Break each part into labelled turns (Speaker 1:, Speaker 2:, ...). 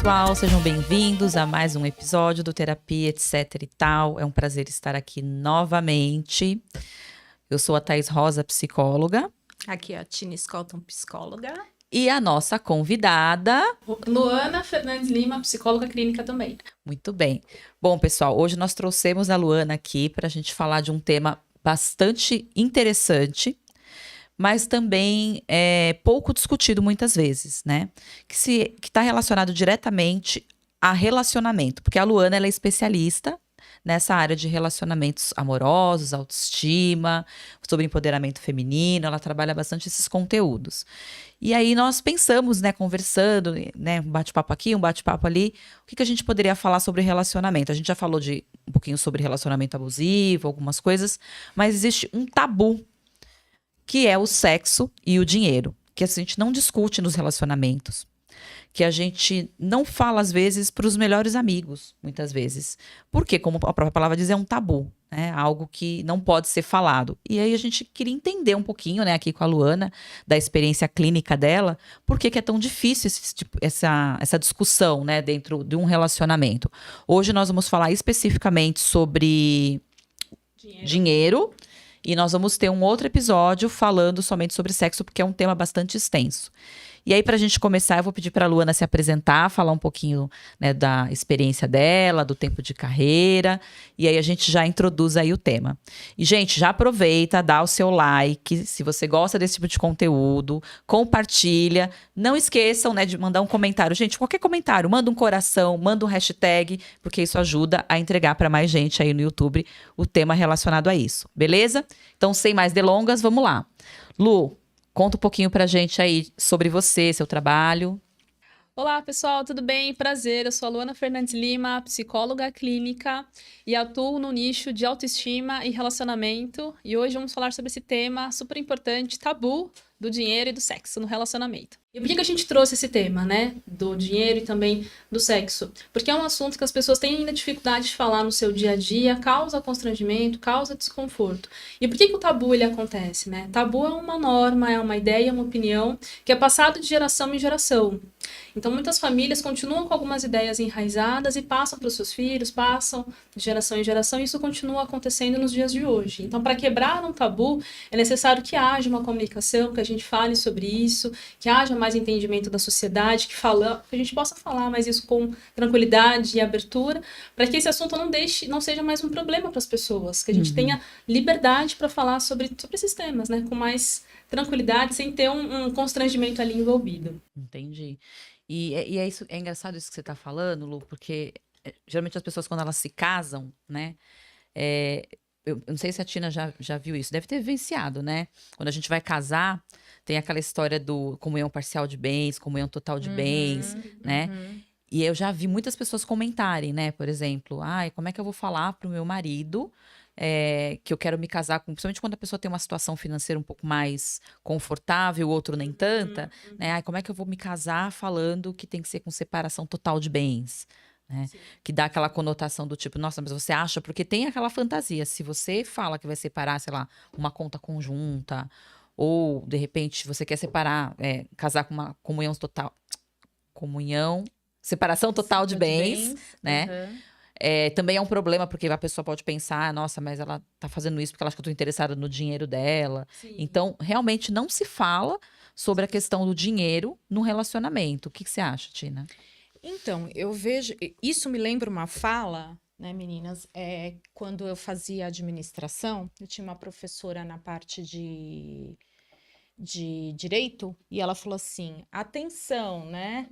Speaker 1: pessoal, sejam bem-vindos a mais um episódio do Terapia, etc e tal. É um prazer estar aqui novamente. Eu sou a Thaís Rosa, psicóloga.
Speaker 2: Aqui é a Tina Scotton, psicóloga.
Speaker 1: E a nossa convidada...
Speaker 2: Luana Fernandes Lima, psicóloga clínica também.
Speaker 1: Muito bem. Bom, pessoal, hoje nós trouxemos a Luana aqui para a gente falar de um tema bastante interessante, mas também pouco discutido muitas vezes, né? Que está relacionado diretamente a relacionamento, porque a Luana ela é especialista nessa área de relacionamentos amorosos, autoestima, sobre empoderamento feminino, ela trabalha bastante esses conteúdos. E aí nós pensamos, né, conversando, né, um bate-papo aqui, um bate-papo ali, o que a gente poderia falar sobre relacionamento? A gente já falou um pouquinho sobre relacionamento abusivo, algumas coisas, mas existe um tabu, que é o sexo e o dinheiro, que a gente não discute nos relacionamentos, que a gente não fala, às vezes, para os melhores amigos, muitas vezes. Porque, como a própria palavra diz, é um tabu, né? Algo que não pode ser falado. E aí a gente queria entender um pouquinho, né, aqui com a Luana, da experiência clínica dela, por que é tão difícil essa discussão, né, dentro de um relacionamento. Hoje nós vamos falar especificamente sobre dinheiro. E nós vamos ter um outro episódio falando somente sobre sexo, porque é um tema bastante extenso. E aí, para a gente começar, eu vou pedir para a Luana se apresentar, falar um pouquinho, né, da experiência dela, do tempo de carreira. E aí a gente já introduz aí o tema. E, gente, já aproveita, dá o seu like, se você gosta desse tipo de conteúdo, compartilha. Não esqueçam, né, de mandar um comentário. Gente, qualquer comentário, manda um coração, manda um hashtag, porque isso ajuda a entregar para mais gente aí no YouTube o tema relacionado a isso. Beleza? Então, sem mais delongas, vamos lá. Lu, conta um pouquinho pra gente aí sobre você, seu trabalho.
Speaker 2: Olá, pessoal, tudo bem? Prazer, eu sou a Luana Fernandes Lima, psicóloga clínica e atuo no nicho de autoestima e relacionamento. E hoje vamos falar sobre esse tema super importante, tabu do dinheiro e do sexo no relacionamento. E por que a gente trouxe esse tema, né? Do dinheiro e também do sexo? Porque é um assunto que as pessoas têm ainda dificuldade de falar no seu dia a dia, causa constrangimento, causa desconforto. E por que o tabu ele acontece, né? Tabu é uma norma, é uma ideia, uma opinião que é passado de geração em geração. Então, muitas famílias continuam com algumas ideias enraizadas e passam para os seus filhos, passam de geração em geração, e isso continua acontecendo nos dias de hoje. Então, para quebrar um tabu, é necessário que haja uma comunicação, que a gente fale sobre isso, que haja mais entendimento da sociedade, que a gente possa falar mais isso com tranquilidade e abertura, para que esse assunto não seja mais um problema para as pessoas, que a gente tenha liberdade para falar sobre esses temas, né, com mais tranquilidade, sem ter um constrangimento ali envolvido.
Speaker 1: Entendi. E é engraçado isso que você está falando, Lu, porque geralmente as pessoas, quando elas se casam, né? Eu não sei se a Tina já viu isso, deve ter vivenciado, né? Quando a gente vai casar, tem aquela história do comunhão parcial de bens, comunhão total de bens, né? E eu já vi muitas pessoas comentarem, né? Por exemplo, como é que eu vou falar pro meu marido que eu quero me casar com... Principalmente quando a pessoa tem uma situação financeira um pouco mais confortável, o outro nem tanta, né? Como é que eu vou me casar falando que tem que ser com separação total de bens? Né? Que dá aquela conotação do tipo, nossa, mas você acha? Porque tem aquela fantasia. Se você fala que vai separar, sei lá, uma conta conjunta, ou de repente você quer separar, casar com uma separação total de bens, né? Também é um problema, porque a pessoa pode pensar, nossa, mas ela tá fazendo isso porque ela acha que eu tô interessada no dinheiro dela.
Speaker 2: Sim.
Speaker 1: Então, realmente não se fala sobre a questão do dinheiro no relacionamento. O que você acha, Tina?
Speaker 3: Então, eu vejo... Isso me lembra uma fala, né, meninas? Quando eu fazia administração, eu tinha uma professora na parte de direito, e ela falou assim, atenção, né?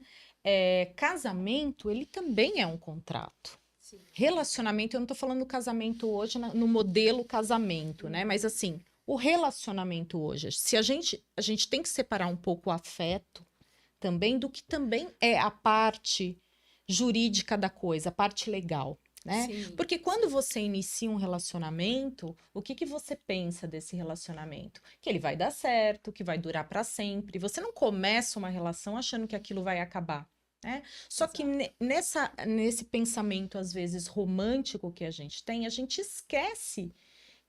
Speaker 3: Casamento, ele também é um contrato.
Speaker 2: Sim.
Speaker 3: Relacionamento, eu não tô falando casamento hoje no modelo casamento, né? Mas assim, o relacionamento hoje, se a gente tem que separar um pouco o afeto também do que também é a parte jurídica da coisa, a parte legal, né?
Speaker 2: Sim,
Speaker 3: porque quando você inicia um relacionamento, o que você pensa desse relacionamento? Que ele vai dar certo, que vai durar para sempre. Você não começa uma relação achando que aquilo vai acabar, né? Só que nesse pensamento, às vezes, romântico que a gente tem, a gente esquece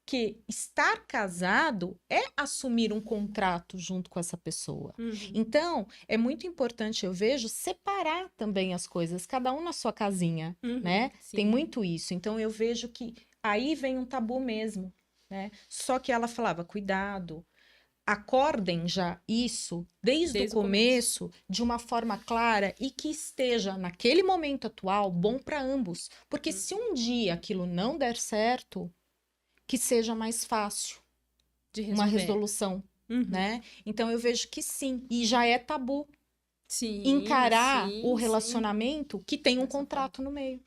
Speaker 3: que estar casado é assumir um contrato junto com essa pessoa. Então, é muito importante, eu vejo, separar também as coisas, cada um na sua casinha, né?
Speaker 2: Sim.
Speaker 3: Tem muito isso. Então, eu vejo que aí vem um tabu mesmo, né? Só que ela falava, cuidado, acordem já isso desde o começo de uma forma clara e que esteja, naquele momento atual, bom para ambos. Porque se um dia aquilo não der certo, que seja mais fácil
Speaker 2: De
Speaker 3: uma
Speaker 2: resolver.
Speaker 3: resolução, né? Então eu vejo que sim, e já é tabu
Speaker 2: Sim,
Speaker 3: encarar
Speaker 2: sim,
Speaker 3: o
Speaker 2: sim.
Speaker 3: relacionamento que tem um contrato no meio.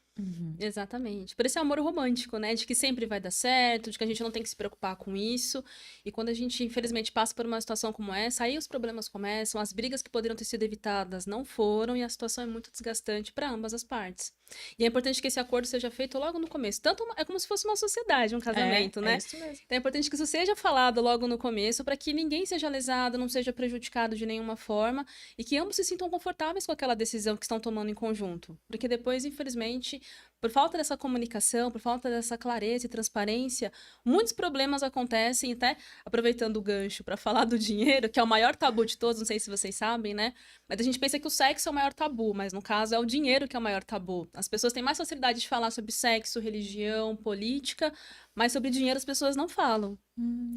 Speaker 2: Exatamente. Por esse amor romântico, né? De que sempre vai dar certo, de que a gente não tem que se preocupar com isso. E quando a gente, infelizmente, passa por uma situação como essa, aí os problemas começam, as brigas que poderiam ter sido evitadas não foram, e a situação é muito desgastante para ambas as partes. E é importante que esse acordo seja feito logo no começo. É como se fosse uma sociedade, um casamento, né?
Speaker 3: É isso mesmo.
Speaker 2: Então é importante que isso seja falado logo no começo, para que ninguém seja lesado, não seja prejudicado de nenhuma forma, e que ambos se sintam confortáveis com aquela decisão que estão tomando em conjunto. Porque depois, infelizmente, por falta dessa comunicação, por falta dessa clareza e transparência, muitos problemas acontecem, até aproveitando o gancho para falar do dinheiro, que é o maior tabu de todos, não sei se vocês sabem, né? Mas a gente pensa que o sexo é o maior tabu, mas no caso é o dinheiro que é o maior tabu. As pessoas têm mais facilidade de falar sobre sexo, religião, política, mas sobre dinheiro as pessoas não falam.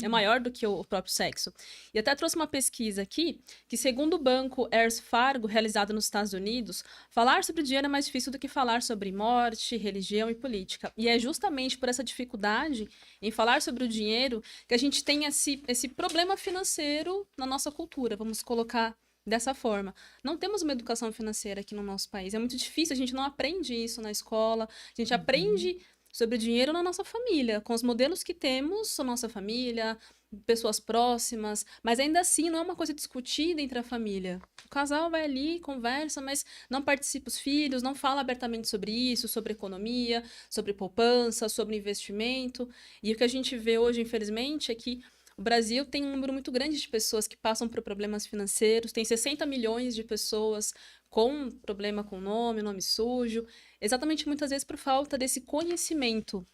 Speaker 2: É maior do que o próprio sexo. E até trouxe uma pesquisa aqui, que segundo o banco Wells Fargo, realizado nos Estados Unidos, falar sobre dinheiro é mais difícil do que falar sobre morte, religião e política. E é justamente por essa dificuldade em falar sobre o dinheiro que a gente tem esse problema financeiro na nossa cultura, vamos colocar dessa forma. Não temos uma educação financeira aqui no nosso país. É muito difícil, a gente não aprende isso na escola, a gente aprende sobre o dinheiro na nossa família, com os modelos que temos, a nossa família, pessoas próximas, mas ainda assim não é uma coisa discutida entre a família. O casal vai ali, conversa, mas não participa os filhos, não fala abertamente sobre isso, sobre economia, sobre poupança, sobre investimento. E o que a gente vê hoje, infelizmente, é que o Brasil tem um número muito grande de pessoas que passam por problemas financeiros, tem 60 milhões de pessoas com problema com nome sujo, exatamente muitas vezes por falta desse conhecimento,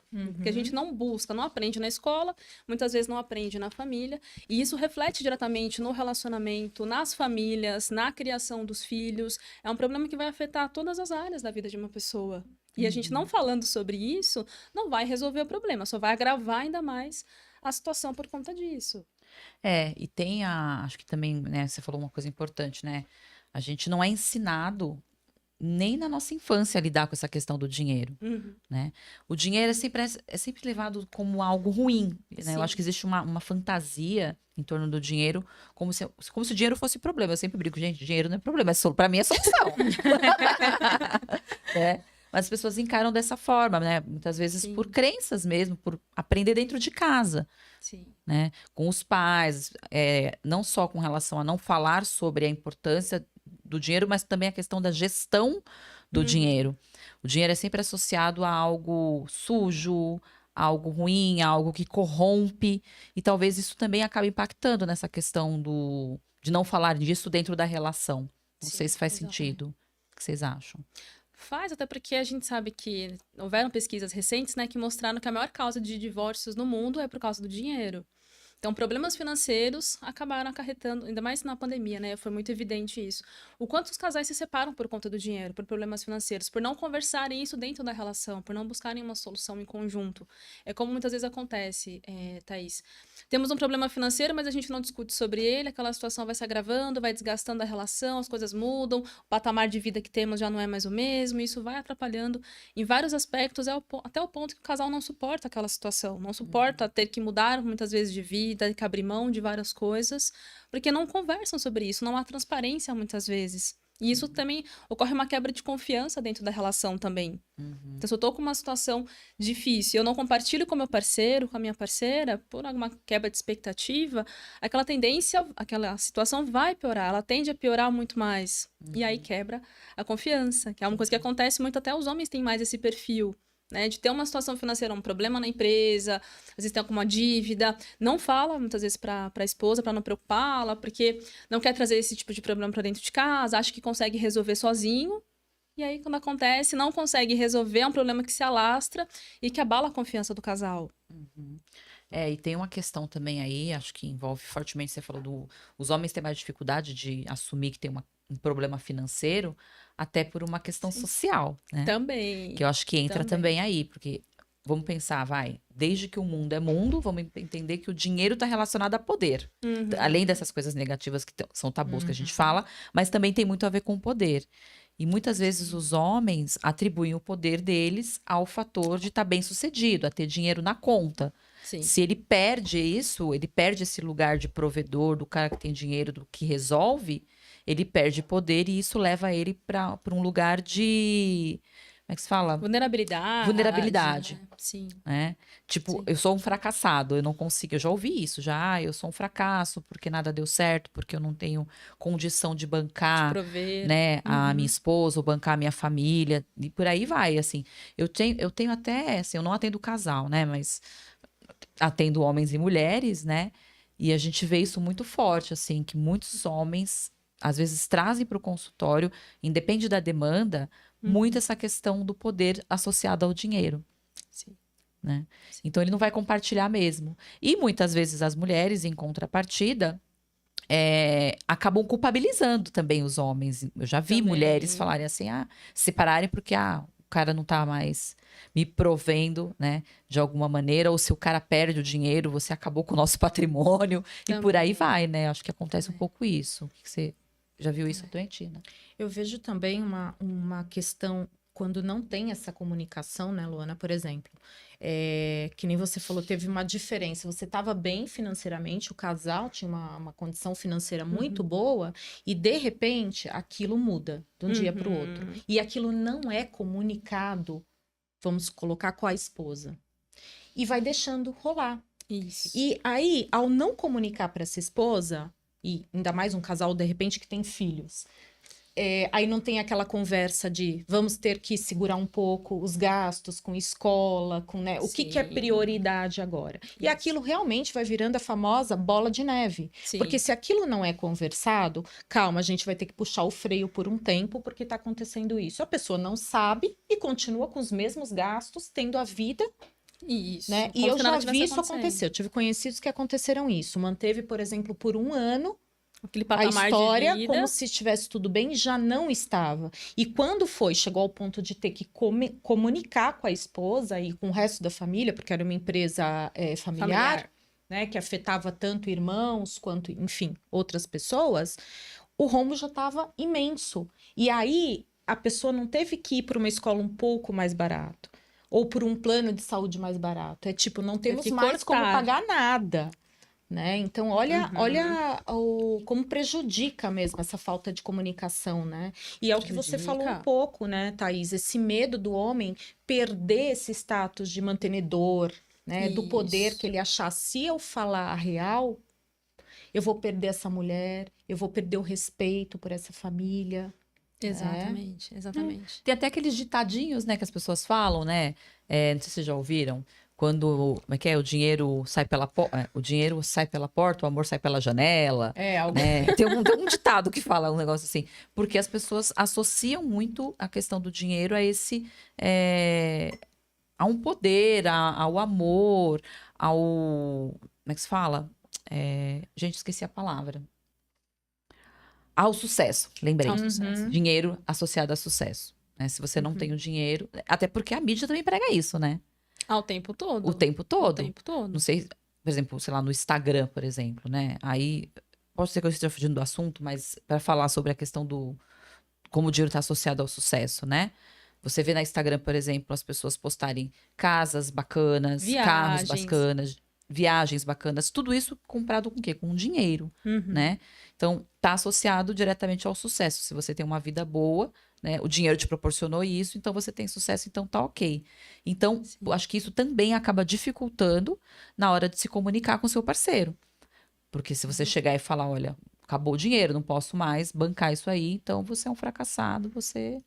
Speaker 2: que a gente não busca, não aprende na escola, muitas vezes não aprende na família, e isso reflete diretamente no relacionamento, nas famílias, na criação dos filhos. É um problema que vai afetar todas as áreas da vida de uma pessoa. E a gente não falando sobre isso, não vai resolver o problema, só vai agravar ainda mais a situação por conta disso.
Speaker 1: E tem acho que também, né, você falou uma coisa importante, né? A gente não é ensinado nem na nossa infância a lidar com essa questão do dinheiro, né? O dinheiro é sempre levado como algo ruim, né? Eu acho que existe uma fantasia em torno do dinheiro, como se o dinheiro fosse problema. Eu sempre brinco, gente, dinheiro não é problema, para mim é solução. Né? Mas as pessoas encaram dessa forma, né? Muitas vezes por crenças mesmo, por aprender dentro de casa.
Speaker 2: Sim.
Speaker 1: Né? Com os pais, não só com relação a não falar sobre a importância do dinheiro, mas também a questão da gestão do dinheiro. O dinheiro é sempre associado a algo sujo, a algo ruim, a algo que corrompe, e talvez isso também acabe impactando nessa questão de não falar disso dentro da relação. Não sei se faz sentido. O que vocês acham?
Speaker 2: Faz, até porque a gente sabe que houveram pesquisas recentes, né, que mostraram que a maior causa de divórcios no mundo é por causa do dinheiro. Então, problemas financeiros acabaram acarretando, ainda mais na pandemia, né? Foi muito evidente isso. O quanto os casais se separam por conta do dinheiro, por problemas financeiros, por não conversarem isso dentro da relação, por não buscarem uma solução em conjunto. É como muitas vezes acontece, Thaís. Temos um problema financeiro, mas a gente não discute sobre ele, aquela situação vai se agravando, vai desgastando a relação, as coisas mudam, o patamar de vida que temos já não é mais o mesmo, e isso vai atrapalhando em vários aspectos, até o ponto que o casal não suporta aquela situação, não suporta ter que mudar muitas vezes de vida, que abrir mão de várias coisas, porque não conversam sobre isso, não há transparência muitas vezes. E isso também ocorre uma quebra de confiança dentro da relação também. Então, se eu tô com uma situação difícil, eu não compartilho com meu parceiro, com a minha parceira, por alguma quebra de expectativa, aquela situação vai piorar, ela tende a piorar muito mais. E aí quebra a confiança, que é uma coisa que acontece muito, até os homens têm mais esse perfil, né, de ter uma situação financeira, um problema na empresa, às vezes tem alguma dívida, não fala muitas vezes para a esposa, para não preocupá-la, porque não quer trazer esse tipo de problema para dentro de casa, acha que consegue resolver sozinho, e aí quando acontece, não consegue resolver, é um problema que se alastra e que abala a confiança do casal.
Speaker 1: E tem uma questão também aí, acho que envolve fortemente, você falou os homens têm mais dificuldade de assumir que tem um problema financeiro, até por uma questão
Speaker 2: Sim.
Speaker 1: social, né?
Speaker 2: Também.
Speaker 1: Que eu acho que entra também aí, porque vamos pensar, desde que o mundo é mundo, vamos entender que o dinheiro está relacionado a poder.
Speaker 2: Uhum.
Speaker 1: Além dessas coisas negativas que são tabus que a gente fala, mas também tem muito a ver com o poder. E muitas vezes os homens atribuem o poder deles ao fator de estar bem sucedido, a ter dinheiro na conta.
Speaker 2: Sim.
Speaker 1: Se ele perde isso, ele perde esse lugar de provedor, do cara que tem dinheiro, do que resolve, ele perde poder e isso leva ele para um lugar de... Como é que se fala?
Speaker 2: Vulnerabilidade.
Speaker 1: Né?
Speaker 2: Sim.
Speaker 1: Tipo,
Speaker 2: Sim.
Speaker 1: eu sou um fracassado, eu não consigo. Eu já ouvi isso, eu sou um fracasso porque nada deu certo, porque eu não tenho condição de bancar,
Speaker 2: prover.
Speaker 1: né, a minha esposa, ou bancar a minha família, e por aí vai, assim. Eu tenho até, assim, eu não atendo casal, né, mas atendo homens e mulheres, né, e a gente vê isso muito forte, assim, que muitos homens, às vezes, trazem para o consultório, independe da demanda, muito essa questão do poder associado ao dinheiro.
Speaker 2: Sim.
Speaker 1: Né? Sim. Então, ele não vai compartilhar mesmo. E muitas vezes as mulheres, em contrapartida, acabam culpabilizando também os homens. Eu já vi mulheres falarem assim, separarem porque o cara não tá mais me provendo, né, de alguma maneira, ou se o cara perde o dinheiro, você acabou com o nosso patrimônio, e por aí vai, né? Acho que acontece um pouco isso. O que você já viu isso também, Tina?
Speaker 3: Eu vejo também uma questão quando não tem essa comunicação, né, Luana? Por exemplo, que nem você falou, teve uma diferença. Você estava bem financeiramente, o casal tinha uma condição financeira muito boa, e de repente aquilo muda de um dia para o outro. E aquilo não é comunicado, vamos colocar, com a esposa. E vai deixando rolar.
Speaker 2: Isso.
Speaker 3: E aí, ao não comunicar para essa esposa, e ainda mais um casal, de repente, que tem filhos, aí não tem aquela conversa de vamos ter que segurar um pouco os gastos com escola, com, né, o que é prioridade agora. Isso. E aquilo realmente vai virando a famosa bola de neve. Sim. Porque se aquilo não é conversado, calma, a gente vai ter que puxar o freio por um tempo porque está acontecendo isso. A pessoa não sabe e continua com os mesmos gastos, tendo a vida...
Speaker 2: Isso.
Speaker 3: Né? E eu já vi isso acontecer. Eu tive conhecidos que aconteceram isso. Manteve, por exemplo, por um ano a história como se estivesse tudo bem, já não estava. E quando chegou ao ponto de ter que comunicar com a esposa e com o resto da família, porque era uma empresa familiar, né, que afetava tanto irmãos quanto, enfim, outras pessoas, o rombo já estava imenso. E aí a pessoa não teve que ir para uma escola um pouco mais barato. Ou por um plano de saúde mais barato. Tipo, não temos mais como pagar nada. Né? Então, olha como prejudica mesmo essa falta de comunicação, né? E é o que você falou um pouco, né, Thaís? Esse medo do homem perder esse status de mantenedor, né? Do poder que ele achar, se eu falar a real, eu vou perder essa mulher, eu vou perder o respeito por essa família.
Speaker 2: Exatamente, exatamente.
Speaker 1: Tem até aqueles ditadinhos, né, que as pessoas falam, né? Não sei se vocês já ouviram. Quando, como é que é? O dinheiro sai pela porta, o amor sai pela janela. Né? Tem um ditado que fala um negócio assim. Porque as pessoas associam muito a questão do dinheiro a esse... a um poder, ao amor, ao... Como é que se fala? Gente, esqueci a palavra. Ao sucesso, lembrei.
Speaker 2: Ao sucesso.
Speaker 1: Dinheiro associado a sucesso. Né? Se você não tem o dinheiro... Até porque a mídia também prega isso, né?
Speaker 2: O tempo todo.
Speaker 1: O tempo todo.
Speaker 2: O tempo todo.
Speaker 1: Não sei, por exemplo, sei lá, no Instagram, por exemplo, né? Aí, pode ser que eu esteja fugindo do assunto, mas para falar sobre a questão do... Como o dinheiro está associado ao sucesso, né? Você vê na Instagram, por exemplo, as pessoas postarem casas bacanas, carros bacanas, viagens bacanas. Tudo isso comprado com o quê? Com dinheiro, né? Então, está associado diretamente ao sucesso. Se você tem uma vida boa... Né? O dinheiro te proporcionou isso, então você tem sucesso, então tá ok. Então, acho que isso também acaba dificultando na hora de se comunicar com o seu parceiro. Porque se você chegar e falar, olha, acabou o dinheiro, não posso mais bancar isso aí, então você é um fracassado, você...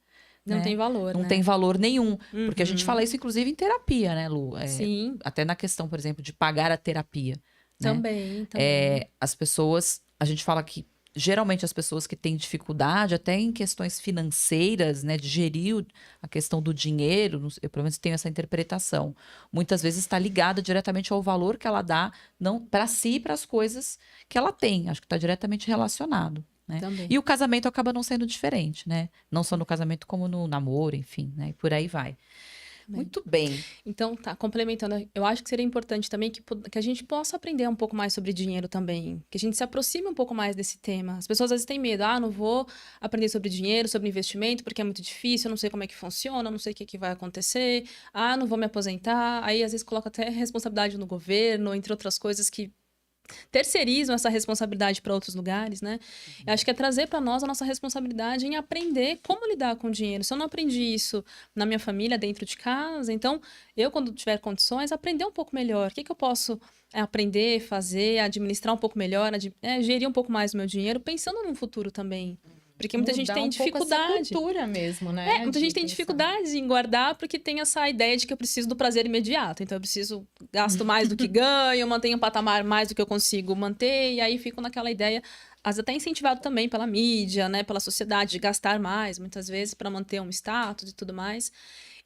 Speaker 2: Não tem valor,
Speaker 1: Não tem valor nenhum. Porque a gente fala isso, inclusive, em terapia, né, Lu?
Speaker 2: Sim.
Speaker 1: Até na questão, por exemplo, de pagar a terapia.
Speaker 2: Também,
Speaker 1: né? As pessoas... A gente fala que geralmente as pessoas que têm dificuldade, até em questões financeiras, né, de gerir a questão do dinheiro, eu pelo menos tenho essa interpretação, muitas vezes está ligada diretamente ao valor que ela dá, não para si e para as coisas que ela tem. Acho que está diretamente relacionado. Né?
Speaker 2: Também.
Speaker 1: E o casamento acaba não sendo diferente, né? Não só no casamento, como no namoro, enfim, né? E por aí vai. Muito bem.
Speaker 2: Então, tá, complementando, eu acho que seria importante também que a gente possa aprender um pouco mais sobre dinheiro também, que a gente se aproxime um pouco mais desse tema. As pessoas às vezes têm medo, não vou aprender sobre dinheiro, sobre investimento, porque é muito difícil, eu não sei como é que funciona, eu não sei o que vai acontecer, não vou me aposentar, aí às vezes coloca até responsabilidade no governo, entre outras coisas que terceirizam essa responsabilidade para outros lugares, né? Eu acho que é trazer para nós a nossa responsabilidade em aprender como lidar com o dinheiro. Se eu não aprendi isso na minha família, dentro de casa, então eu, quando tiver condições, aprender um pouco melhor. O que eu posso aprender, fazer, administrar um pouco melhor, gerir um pouco mais o meu dinheiro, pensando no futuro também. Porque muita gente tem dificuldade.
Speaker 3: Essa cultura mesmo, né?
Speaker 2: Muita gente tem dificuldade em guardar porque tem essa ideia de que eu preciso do prazer imediato. Então, eu preciso, gasto mais do que ganho, mantenho um patamar mais do que eu consigo manter. E aí, fico naquela ideia, às vezes até incentivado também pela mídia, né? Pela sociedade, de gastar mais, muitas vezes, para manter um status e tudo mais.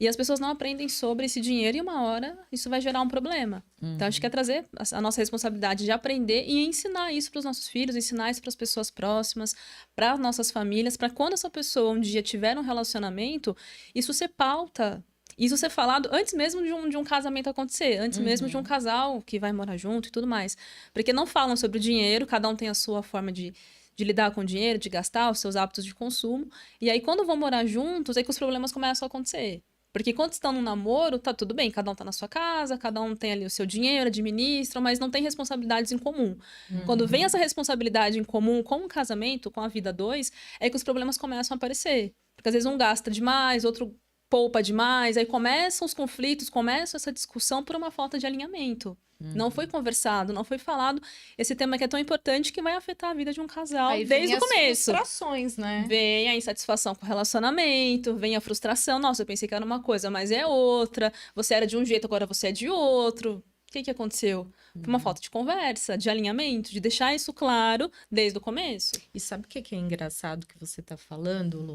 Speaker 2: E as pessoas não aprendem sobre esse dinheiro e uma hora isso vai gerar um problema. Então, acho que é trazer a nossa responsabilidade de aprender e ensinar isso para os nossos filhos, ensinar isso para as pessoas próximas, para as nossas famílias, para quando essa pessoa um dia tiver um relacionamento, isso ser pauta, isso ser falado antes mesmo de um casamento acontecer, antes mesmo de um casal que vai morar junto e tudo mais. Porque não falam sobre o dinheiro, cada um tem a sua forma de lidar com o dinheiro, de gastar, os seus hábitos de consumo. E aí, quando vão morar juntos, é que os problemas começam a acontecer. Porque quando estão num namoro, tá tudo bem, cada um tá na sua casa, cada um tem ali o seu dinheiro, administra, mas não tem responsabilidades em comum. Quando vem essa responsabilidade em comum com o casamento, com a vida a dois, é que os problemas começam a aparecer. Porque às vezes um gasta demais, outro poupa demais, aí começam os conflitos, começa essa discussão por uma falta de alinhamento. Não foi conversado, não foi falado esse tema que é tão importante que vai afetar a vida de um casal
Speaker 3: Aí
Speaker 2: desde o começo.
Speaker 3: Vem as frustrações, né?
Speaker 2: Vem a insatisfação com o relacionamento, vem a frustração. Nossa, eu pensei que era uma coisa, mas é outra. Você era de um jeito, agora você é de outro. O que aconteceu? Foi uma falta de conversa, de alinhamento, de deixar isso claro desde o começo.
Speaker 3: E sabe o que é engraçado que você tá falando, Lu?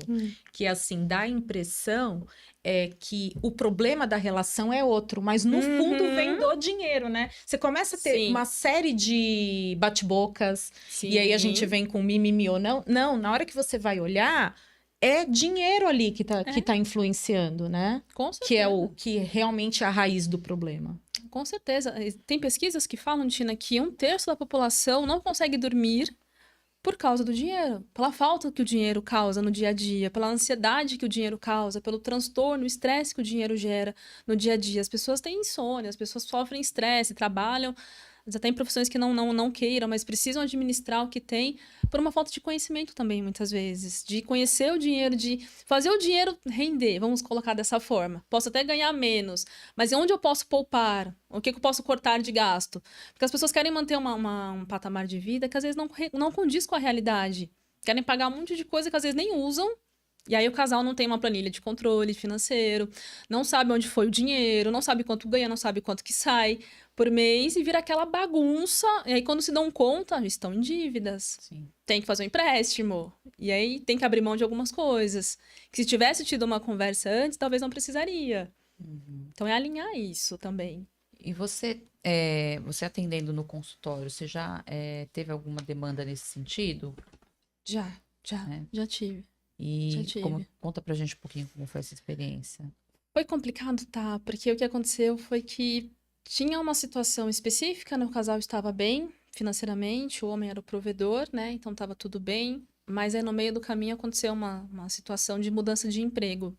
Speaker 3: Que, assim, dá a impressão que o problema da relação é outro, mas no fundo vem do dinheiro, né? Você começa a ter uma série de bate-bocas, e aí a gente vem com mimimi ou não. Não, na hora que você vai olhar, é dinheiro ali que tá influenciando, né?
Speaker 2: Com certeza.
Speaker 3: Que é o que realmente é a raiz do problema.
Speaker 2: Com certeza. Tem pesquisas que falam, Tina, que 1/3 da população não consegue dormir por causa do dinheiro, pela falta que o dinheiro causa no dia a dia, pela ansiedade que o dinheiro causa, pelo transtorno, o estresse que o dinheiro gera no dia a dia. As pessoas têm insônia, as pessoas sofrem estresse, trabalham até em profissões que não queiram, mas precisam administrar o que tem por uma falta de conhecimento também, muitas vezes. De conhecer o dinheiro, de fazer o dinheiro render, vamos colocar dessa forma. Posso até ganhar menos, mas onde eu posso poupar? O que eu posso cortar de gasto? Porque as pessoas querem manter um patamar de vida que às vezes não condiz com a realidade. Querem pagar um monte de coisa que às vezes nem usam. E aí o casal não tem uma planilha de controle financeiro, não sabe onde foi o dinheiro, não sabe quanto ganha, não sabe quanto que sai por mês e vira aquela bagunça. E aí quando se dão conta, estão em dívidas.
Speaker 1: Sim.
Speaker 2: Tem que fazer um empréstimo. E aí tem que abrir mão de algumas coisas. Que se tivesse tido uma conversa antes, talvez não precisaria. Então é alinhar isso também.
Speaker 1: E você atendendo no consultório, você já teve alguma demanda nesse sentido?
Speaker 2: Já tive.
Speaker 1: E
Speaker 2: Já tive.
Speaker 1: Conta pra gente um pouquinho como foi essa experiência.
Speaker 2: Foi complicado, tá? Porque o que aconteceu foi que tinha uma situação específica, né? O casal estava bem financeiramente, o homem era o provedor, né? Então estava tudo bem. Mas aí no meio do caminho aconteceu uma situação de mudança de emprego.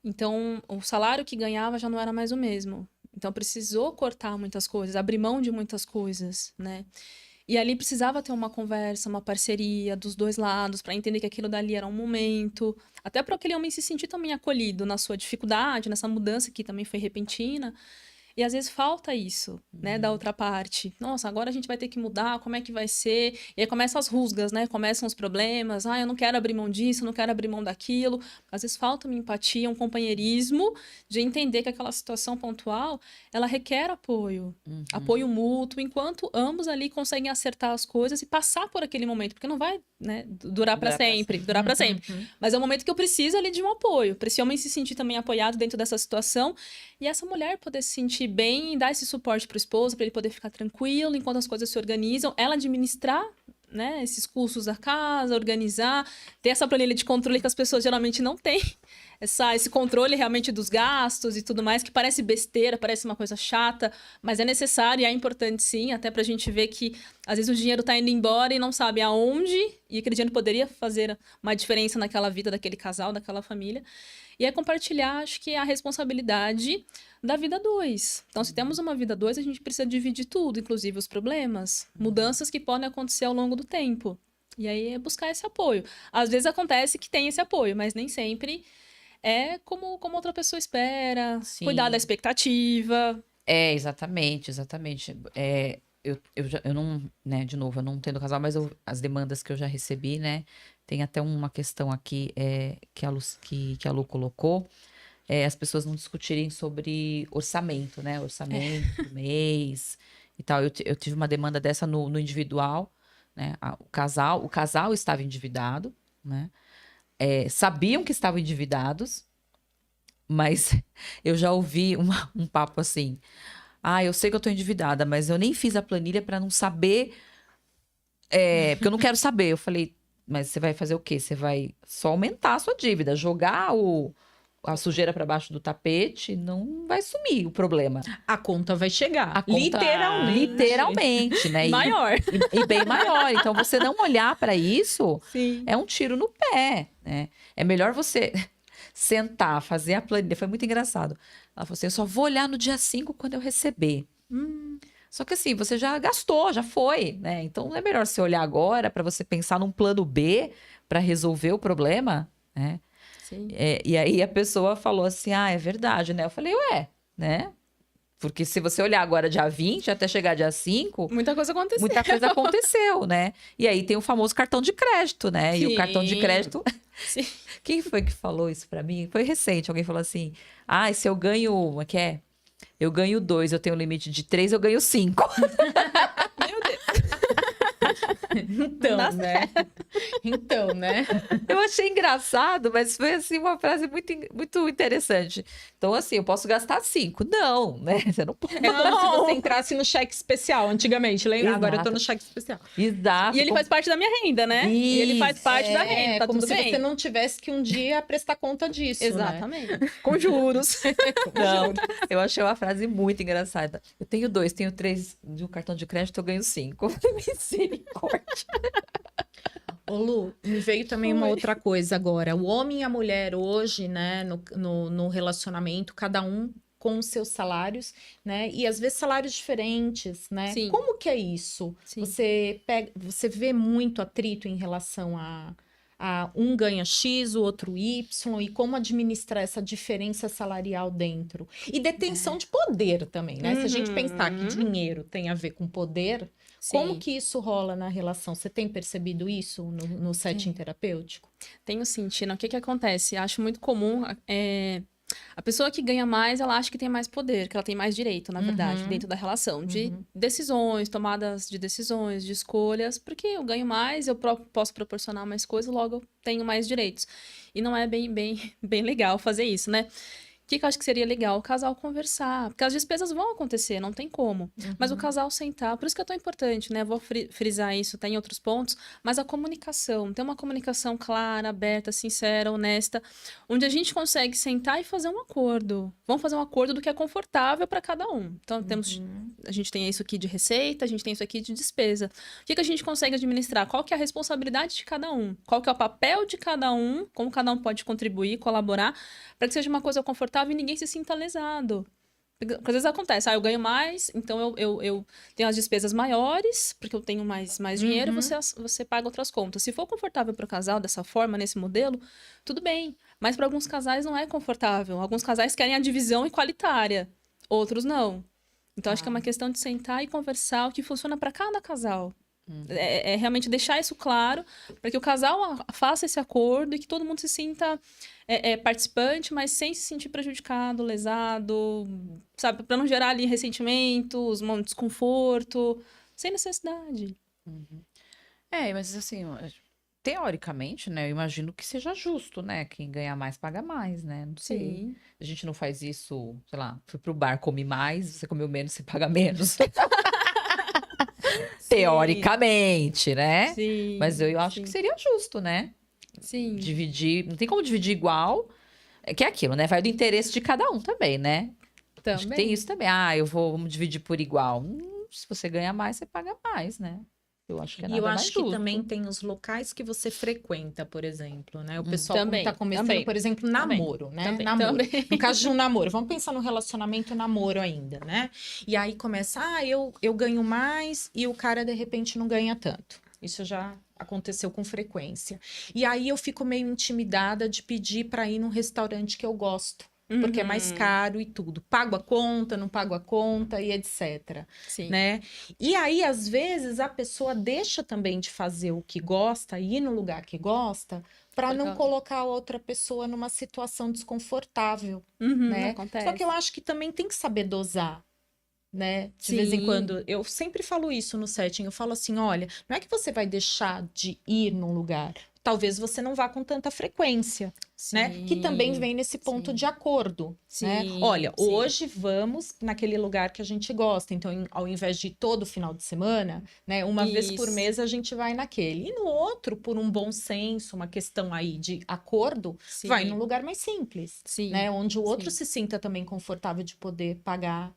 Speaker 2: Então o salário que ganhava já não era mais o mesmo. Então precisou cortar muitas coisas, abrir mão de muitas coisas, né? E ali precisava ter uma conversa, uma parceria dos dois lados, para entender que aquilo dali era um momento. Até para aquele homem se sentir também acolhido na sua dificuldade, nessa mudança que também foi repentina. E às vezes falta isso, né, da outra parte. Nossa, agora a gente vai ter que mudar, como é que vai ser? E aí começam as rusgas, né? Começam os problemas. Ah, eu não quero abrir mão disso, eu não quero abrir mão daquilo. Às vezes falta uma empatia, um companheirismo de entender que aquela situação pontual, ela requer apoio. Apoio mútuo, enquanto ambos ali conseguem acertar as coisas e passar por aquele momento. Porque não vai, né, durar para sempre. Durar para sempre. Mas é um momento que eu preciso ali de um apoio. Para esse homem se sentir também apoiado dentro dessa situação. E essa mulher poder se sentir bem e dar esse suporte para o esposo, para ele poder ficar tranquilo enquanto as coisas se organizam. Ela administrar, né, esses custos da casa, organizar, ter essa planilha de controle que as pessoas geralmente não têm. Esse controle realmente dos gastos e tudo mais, que parece besteira, parece uma coisa chata, mas é necessário e é importante sim, até pra gente ver que às vezes o dinheiro tá indo embora e não sabe aonde, e aquele dinheiro poderia fazer uma diferença naquela vida daquele casal, daquela família. E é compartilhar, acho que, a responsabilidade da vida 2. Então, se temos uma vida 2, a gente precisa dividir tudo, inclusive os problemas, mudanças que podem acontecer ao longo do tempo. E aí é buscar esse apoio. Às vezes acontece que tem esse apoio, mas nem sempre é como outra pessoa espera.
Speaker 1: Sim.
Speaker 2: Cuidar da expectativa.
Speaker 1: Exatamente. Eu não, né, de novo, eu não tenho casal, mas as demandas que eu já recebi, né, tem até uma questão aqui que a Lu colocou, as pessoas não discutirem sobre orçamento, né, orçamento do mês e tal. Eu tive uma demanda dessa no individual, né, o casal estava endividado, né, sabiam que estavam endividados, mas eu já ouvi um papo assim: ah, eu sei que eu tô endividada, mas eu nem fiz a planilha pra não saber, porque eu não quero saber. Eu falei, mas você vai fazer o quê? Você vai só aumentar a sua dívida, jogar a sujeira pra baixo do tapete, não vai sumir o problema.
Speaker 3: A conta vai chegar.
Speaker 1: A conta, literalmente, né?
Speaker 2: Maior.
Speaker 1: E bem maior. Então, você não olhar pra isso
Speaker 2: Sim.
Speaker 1: é um tiro no pé, né? É melhor você sentar, fazer a planilha. Foi muito engraçado. Ela falou assim, eu só vou olhar no dia 5 quando eu receber. Só que assim, você já gastou, já foi, né? Então, não é melhor você olhar agora para você pensar num plano B para resolver o problema, né?
Speaker 2: Sim.
Speaker 1: E aí a pessoa falou assim, ah, é verdade, né? Eu falei, né? Porque se você olhar agora dia 20 até chegar dia 5...
Speaker 2: Muita coisa aconteceu.
Speaker 1: Muita coisa aconteceu, né? E aí tem o famoso cartão de crédito, né? E o cartão de crédito...
Speaker 2: Sim.
Speaker 1: Quem foi que falou isso pra mim? Foi recente. Alguém falou assim, ah, se eu ganho... Como é que é? Eu ganho 2, eu tenho um limite de 3, eu ganho 5.
Speaker 2: Meu Deus.
Speaker 3: Então, né? Então, né?
Speaker 1: Eu achei engraçado, mas foi assim uma frase muito, muito interessante. Então, assim, eu posso gastar 5. Não, né? Você não pode.
Speaker 3: É como se você entrasse no cheque especial antigamente, lembra?
Speaker 1: Exato.
Speaker 3: Agora eu tô no cheque especial.
Speaker 1: Exato.
Speaker 2: E ele faz parte da minha renda, né? E ele faz parte da renda, tá
Speaker 3: como
Speaker 2: tudo
Speaker 3: se
Speaker 2: bem.
Speaker 3: você não tivesse que um dia prestar conta disso,
Speaker 2: Exatamente. Com juros.
Speaker 1: Não, eu achei uma frase muito engraçada. Eu tenho 2, tenho 3 de um cartão de crédito, eu ganho 5. Misericórdia.
Speaker 3: Ô Lu, me veio também uma outra coisa agora. O homem e a mulher hoje, né, no relacionamento, cada um com os seus salários, né? E às vezes salários diferentes, né?
Speaker 2: Sim.
Speaker 3: Como que é isso?
Speaker 2: Sim.
Speaker 3: Você vê muito atrito em relação a um ganha X, o outro Y, e como administrar essa diferença salarial dentro. E detenção de poder também, né? Se a gente pensar que dinheiro tem a ver com poder, como que isso rola na relação? Você tem percebido isso no setting terapêutico?
Speaker 2: Tenho sim, Tina. O que acontece? Acho muito comum... A pessoa que ganha mais, ela acha que tem mais poder, que ela tem mais direito, na verdade, dentro da relação. De decisões, tomadas de decisões, de escolhas. Porque eu ganho mais, eu posso proporcionar mais coisas, logo eu tenho mais direitos. E não é bem legal fazer isso, né? O que eu acho que seria legal? O casal conversar. Porque as despesas vão acontecer, não tem como. Mas o casal sentar. Por isso que é tão importante, né? Vou frisar isso, tem outros pontos. Mas a comunicação. Ter uma comunicação clara, aberta, sincera, honesta. Onde a gente consegue sentar e fazer um acordo. Vamos fazer um acordo do que é confortável para cada um. Então, a gente tem isso aqui de receita, a gente tem isso aqui de despesa. O que a gente consegue administrar? Qual que é a responsabilidade de cada um? Qual que é o papel de cada um? Como cada um pode contribuir, colaborar, para que seja uma coisa confortável e ninguém se sinta lesado. Porque às vezes acontece, eu ganho mais, então eu tenho as despesas maiores, porque eu tenho mais dinheiro, e você paga outras contas. Se for confortável para o casal dessa forma, nesse modelo, tudo bem. Mas para alguns casais não é confortável. Alguns casais querem a divisão igualitária. outros não. Então, acho que é uma questão de sentar e conversar o que funciona para cada casal. É realmente deixar isso claro, para que o casal faça esse acordo e que todo mundo se sinta participante, mas sem se sentir prejudicado, lesado, sabe? Para não gerar ali ressentimentos, um desconforto, sem necessidade.
Speaker 1: Mas assim, teoricamente, né? Eu imagino que seja justo, né? Quem ganha mais paga mais, né? Não sei.
Speaker 2: Sim.
Speaker 1: A gente não faz isso, sei lá, fui pro bar, come mais, você comeu menos, você paga menos. Teoricamente, né?
Speaker 2: Sim.
Speaker 1: Mas eu acho
Speaker 2: sim.
Speaker 1: que seria justo, né?
Speaker 2: Sim.
Speaker 1: Dividir, não tem como dividir igual. É que é aquilo, né? Vai do interesse de cada um também, né? Acho que
Speaker 2: Também.
Speaker 1: tem isso também. Vamos dividir por igual. Se você ganha mais, você paga mais, né? Eu acho que é
Speaker 3: E
Speaker 1: nada
Speaker 3: eu
Speaker 1: mais
Speaker 3: acho que
Speaker 1: justo.
Speaker 3: também tem os locais que você frequenta, por exemplo, né? O pessoal
Speaker 2: Também,
Speaker 3: quando tá começando,
Speaker 2: também.
Speaker 3: por exemplo, namoro, né?
Speaker 2: Também,
Speaker 3: Namoro.
Speaker 2: também.
Speaker 3: No caso de um namoro, vamos pensar no relacionamento namoro ainda, né? E aí começa, eu ganho mais e o cara de repente não ganha tanto. Isso já aconteceu com frequência. E aí eu fico meio intimidada de pedir para ir num restaurante que eu gosto. Porque é mais caro e tudo. Pago a conta, não pago a conta e etc.
Speaker 2: Sim.
Speaker 3: Né? E aí, às vezes, a pessoa deixa também de fazer o que gosta, ir no lugar que gosta, para não colocar a outra pessoa numa situação desconfortável. Né?
Speaker 2: Acontece.
Speaker 3: Só que eu acho que também tem que saber dosar. Né? De vez em quando, eu sempre falo isso no setting, eu falo assim, olha, não é que você vai deixar de ir num lugar, talvez você não vá com tanta frequência, né? Que também vem nesse ponto de acordo, né? Olha, hoje vamos naquele lugar que a gente gosta, então ao invés de ir todo final de semana, né? Uma vez por mês a gente vai naquele, e no outro, por um bom senso, uma questão aí de acordo, vai num lugar mais simples, né? Onde o outro se sinta também confortável de poder pagar,